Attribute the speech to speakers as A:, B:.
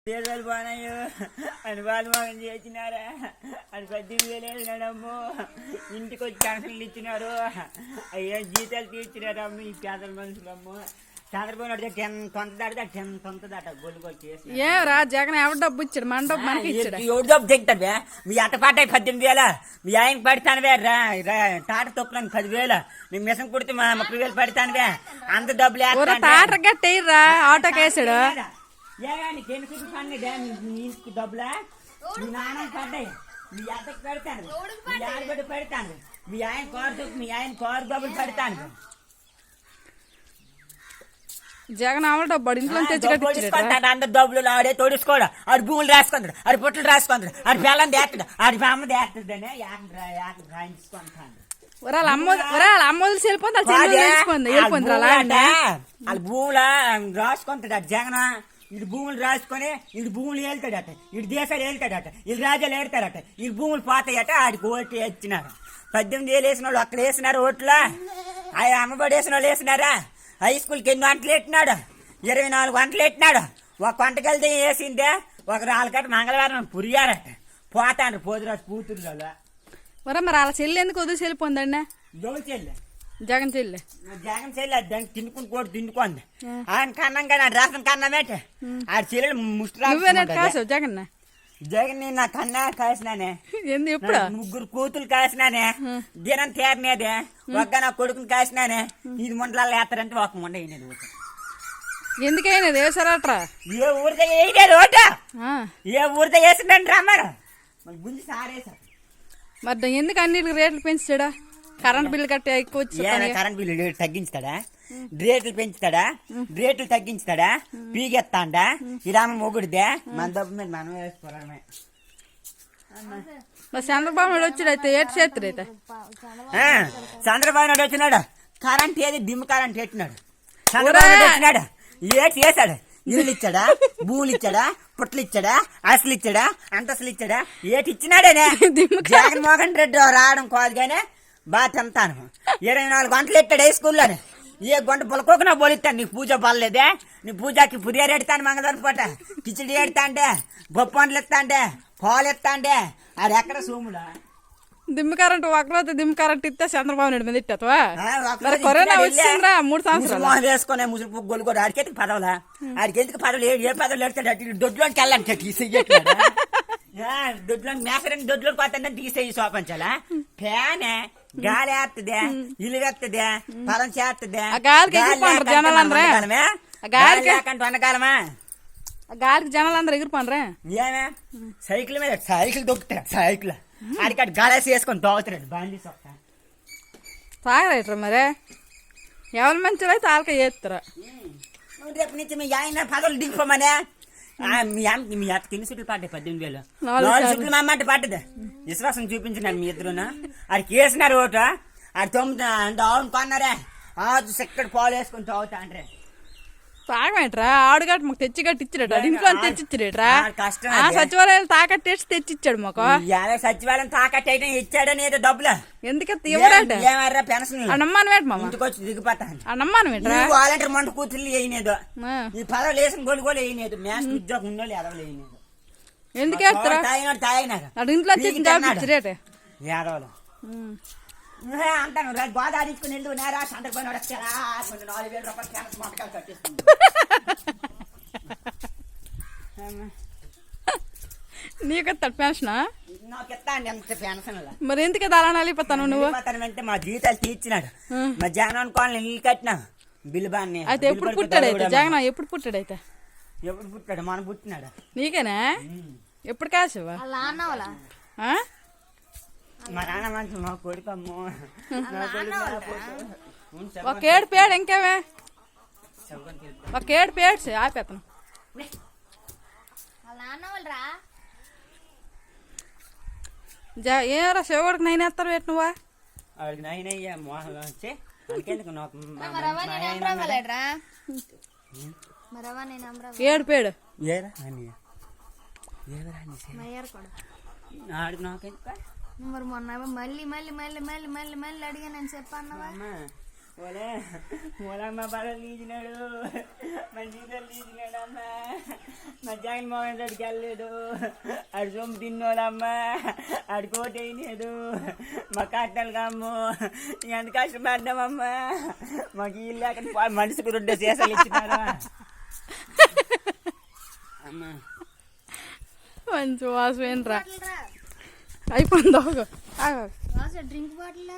A: పేదలు బానయ్యో అని వాళ్ళు మగం చేసినారా అని 18,000 వేసినాడమ్మో. ఇంటికి వచ్చి క్యాన్సర్లు ఇచ్చినారు, అయ్యో జీతాలు తీర్చినారు అమ్మ ఈ పేదల మనుషులమ్మో. చంద్రబాబు నాయుడు తొంత దాట గొల్లు వచ్చేసి
B: ఏరా జగన్ ఎవరు డబ్బు ఇచ్చాడు? మన డబ్బు మనకి ఇచ్చాడు.
A: ఎవరు డబ్బు తెగుతావే? మీ అట్ట పాటాయి 18,000, మీ ఆయన పడతానువే టాట తొప్పులని 10,000, నీ మిషన్ కుడితే 30,000 పడతానువే. అంత డబ్బులు
B: టాటర్ గట్టేయరా ఆటోకి వేసాడు.
A: డబ్బులా మీ నాన్న పడ్డాయి, మీ అత్తకి పెడతాను, మీ ఆడబిడ్డ పెడతాను, మీ ఆయన కారు డబ్బులు పెడతాను.
B: జగన్ ఆమె డబ్బు ఇంట్లో తెచ్చి
A: అందరు డబ్బులు ఆడే తోడుకోడు, ఆడు భూములు రాసుకుంటాడు, ఆడు పుట్టలు రాసుకుంటాడు, ఆడి పిల్లని దేస్తాడు, ఆడి అమ్మ దేస్తాడనే రాయించుకుంటాడు.
B: వాళ్ళ అమ్మ వదిలి వెళ్ళిపోయింది
A: వాళ్ళ భూముల రాసుకుంటాడు అటు జగన్. ఇటు భూములు రాసుకొని ఇటు భూములు వెళ్తాడట, ఇటు దేశాలు వెళ్తాడట, ఇటు రాజ్యాలు ఏడతాడట, ఇటు భూములు పోతాయట. ఆడికి ఓట్లు వేసినారు. 18,000 వేసిన వాళ్ళు అక్కడ వేసినారు ఓట్లా. ఆయన అమ్మబడి వేసిన వాళ్ళు వేసినారా? హై స్కూల్కి 8 గంటలు పెట్టినాడు, 24 గంటలు పెట్టినాడు. ఒక గంటకి వెళ్తే వేసిందే, ఒక రాళ్ళకట్ట మంగళవారం పురియారట పోతాండ్రు పోతురాజు కూతురు.
B: మరి వాళ్ళ చెల్లి ఎందుకు వదిలి వెళ్ళిపోయిందండి?
A: జోలు చెల్లి
B: జగన్ చెల్లి
A: దానికి తిండుకుని కూడా తిండుకుంది. ఆయన కన్నం కానీ ఆడు రాసిన కన్నమేట ఆడ చెల్లెలు ముష్టి
B: జగన్
A: జగన్ నా కన్నా కాసినానే.
B: ఎప్పుడు
A: 3 కూతులు కాసినానే, దినం తేరనేదే. ఒక్క నా కొడుకుని కాసినానే. ఇది ముండలాలు వేస్తారంటే ఒక ముండ వేయలేదు.
B: ఎందుకైనా వేసారట్రా?
A: ఏ ఊరితో వేయలేదు ఓట, ఏ ఊరితో వేసిందండి రమ్మారు గుంజి సారేసారు.
B: మరి ఎందుకు అన్నిటికి రేట్లు పెంచాడా? కరెంట్ బిల్లు కట్టే ఎక్కువ వచ్చి
A: కరెంట్ బిల్లు తగ్గించుతాడా? రేట్లు పెంచుతాడా? రేట్లు తగ్గించుతాడా? పీగెత్తాండా? ఇరామ మొగుడిదే. మన డబ్బు మీద మనం వేసుకోవడమే.
B: చంద్రబాబు నాయుడు వచ్చాడు అయితే ఏటి చేస్తారు అయితే?
A: చంద్రబాబు నాయుడు వచ్చినాడు, కరెంట్ ఏది డిమ్ కరెంట్ పెట్టినాడు. చంద్రబాబు నాయుడు వచ్చినాడు, ఏటి చేశాడు? ఇల్లు ఇచ్చాడా? భూములు ఇచ్చాడా? పుట్లు ఇచ్చాడా? అసలు ఇచ్చాడా? అంతస్తులు ఇచ్చాడా? ఏటి ఇచ్చినాడేనే? జగన్మోహన్ రెడ్డి రావడం కాదు కానీ బాగా తింటాను. 24 గంటలు ఎట్టాడు హై స్కూల్లోనే. ఏ గంట పొలకోకున్నా పోలిస్తాను. నీ పూజ పర్లేదే, నీ పూజకి పురియారు ఎడతాను, మంగళవారం పూట కిచిడి ఎడతా అంటే, బొప్పండ్లు ఎత్తా అంటే, పాలు ఎత్తా అంటే, అది ఎక్కడ సోముడా?
B: దిమ్మ కరెంట్ ఒకరోజు దిమ్మ కరెంట్ ఇస్తే చంద్రబాబు నాయుడు మీద ఇట్టా? కరోనా వచ్చిందిరా 3 సంవత్సరాలు
A: వేసుకునే ముసుగు గొల్లు కూడా ఆడికెందుకు పదవులా? ఆడికెందుకు పదవులు? ఏ పదవులు ఎడతాడు? దొడ్లోకి వెళ్ళాలి తీసేయట్లేదు. దొడ్లో మేసరని దొడ్లోకి పోతాడని తీసేయి సోపంచాలా? ఫ్యానే గాలి వేస్తుంది, ఇల్లు వేస్తుంది, పొలం చేస్తుంది. వండకాలమా?
B: గాలికి జనాలు అందరూ ఎగిరిపోనరా?
A: ఏమే సైకిల్ మీద సైకిల్ దొక్కుతాడు, సైకిల్ ఆడికాడు గాలేసి వేసుకొని దోగుతాడు. బండి సొక్క
B: తాగరేట్రా మరి ఎవరి మంచిలో అయితే ఆలక చేస్తారా?
A: రేపు నుంచి మీ ఆయన పదవులు దిగిపోమనే. మీ అత్తకి ఎన్ని సీట్లు పడ్డాయి? 18,000. 4 సీట్లు మా అమ్మంటే పడ్డది. విశ్వాసం చూపించినాడు మీ ఇద్దరునా? ఆడికి వేసినారు ఓటు, ఆడు 9 ఆవును కొన్నారే, ఇక్కడ పాలు వేసుకొని తాగుతా అంటే
B: తాగమేట్రా? ఆడుగట్టు మాకు తెచ్చి గట్టి ఇచ్చాడట, ఇంట్లో తెచ్చిచ్చాడేట్రా? సచివాలయం తాకట్టేసి తెచ్చిచ్చాడు మాకు.
A: సచివాలయం తాకట్టు ఇచ్చాడని ఏదో డబ్బులు
B: ఎందుకు ఇవ్వడట?
A: పెన్షన్
B: నమ్మను వేట మామ,
A: ఇంటికి వచ్చి దిగిపోతాను.
B: నమ్మను వేట్రా?
A: వాలంటీర్ మంట కూతుర్లు వేయలేదు, ఈ పదవులు వేసిన గోలు కూడా వేయలేదు, మ్యాథ్స్ ఉద్యోగం ఉన్నోళ్ళు ఎదవలు వేయలేదు.
B: ఎందుకు వేస్తారా?
A: తాగినాడు
B: ఇంట్లో తెచ్చి
A: ఏడవలు అంటాను. గోదావరించుకుని వెళ్ళు నేరా చంద్రబాబు 4,000 రూపాయలు మొట్టకాలు కట్టేస్తుంది.
B: నీకు పెన్షన్?
A: నాకు ఇస్తాను ఎంత పెన్షన్.
B: మరి ఎందుకు అలా నలిపోతాను నువ్వు?
A: అంటే మా జీతాలు తీర్చినాడు, మా జగన్ కాలనీ ఇల్లు కట్టినా బిల్లు బాగా.
B: అయితే ఎప్పుడు పుట్టాడు? అయితే జగన్ ఎప్పుడు పుట్టాడు? అయితే
A: ఎప్పుడు పుట్టాడు? మనం పుట్టినాడు.
B: నీకేనా? ఎప్పుడు కాసేవా?
A: మా నాన్న మంచి మా కొడుకమ్మో.
B: ఒక 7 పేడు ఇంకేమే, ఒక 7 పేడ్స్ ఆపేతను. ఏరా శివుడికి 9 వేస్తారు వేట నువ్వా?
A: ఆడికి 9 అయ్యా మోహన్ వచ్చి అందుకెందుకు
B: 7 పేడు
A: ఆడికి నాకెందుకు?
C: మరి మొన్న మళ్ళీ మళ్ళీ మళ్ళీ మళ్ళీ మళ్ళీ మళ్ళీ అడిగా నేను చెప్పాను.
A: మూలమ్మ బడలు తీసినాడు, మా జీతాలు తీసినాడు అమ్మ, మా జగన్మోహన్ రెడ్డికి వెళ్ళలేదు, ఆడు సొమ్ము తిన్నోడమ్మా, ఆడు కోటి అయినాడు, మా కట్టాలు అమ్ము ఎంత కష్టపడ్డామమ్మా, మాకు ఇల్లు అక్కడ మనిషికి 2 సీసాలు ఇచ్చినారా అమ్మా.
B: మంచి వాసమేనరా అయిపోయింది.
C: Drink bottle